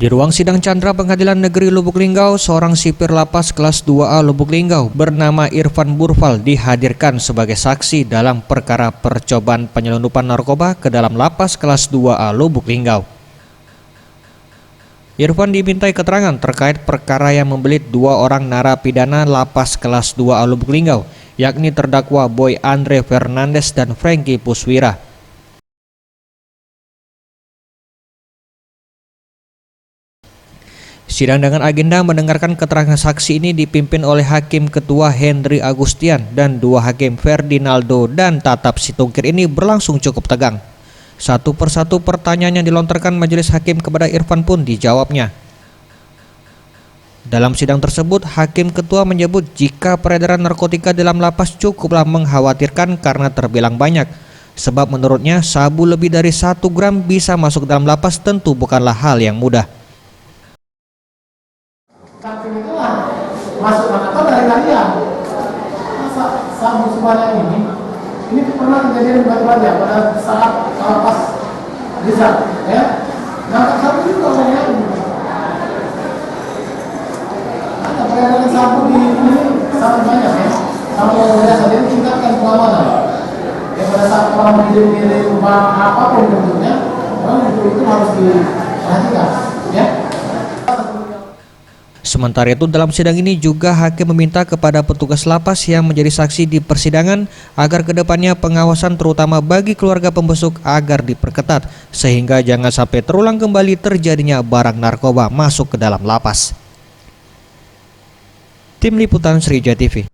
Di ruang sidang Chandra Pengadilan Negeri Lubuk Linggau, seorang sipir lapas kelas 2A Lubuk Linggau bernama Irfan Burfal dihadirkan sebagai saksi dalam perkara percobaan penyelundupan narkoba ke dalam lapas kelas 2A Lubuk Linggau. Irfan dimintai keterangan terkait perkara yang membelit dua orang narapidana lapas kelas 2A Lubuk Linggau, yakni terdakwa Boy Andre Fernandes dan Frankie Puswira. Sidang dengan agenda mendengarkan keterangan saksi ini dipimpin oleh Hakim Ketua Hendri Agustian dan dua Hakim Ferdinaldo dan Tatap Situngkir ini berlangsung cukup tegang. Satu persatu pertanyaan yang dilontarkan majelis hakim kepada Irfan pun dijawabnya. Dalam sidang tersebut, Hakim Ketua menyebut jika peredaran narkotika dalam lapas cukuplah mengkhawatirkan karena terbilang banyak. Sebab menurutnya sabu lebih dari 1 gram bisa masuk dalam lapas tentu bukanlah hal yang mudah. Tapi itulah masuk atau dari kalian masa sabu sebanyak ini pernah terjadi di Batu Raja pada saat lapas Rizal, ya. Nah, sabu juga banyak. Ada peredaran sabu di ini sangat banyak, ya. Sama yang biasa dia tingkatkan pengamanan. Ya, pada saat orang mengirim apapun bentuknya, itu harus diperhatikan, ya. Sementara itu dalam sidang ini juga hakim meminta kepada petugas lapas yang menjadi saksi di persidangan agar kedepannya pengawasan terutama bagi keluarga pembesuk agar diperketat sehingga jangan sampai terulang kembali terjadinya barang narkoba masuk ke dalam lapas. Tim Liputan Srija TV.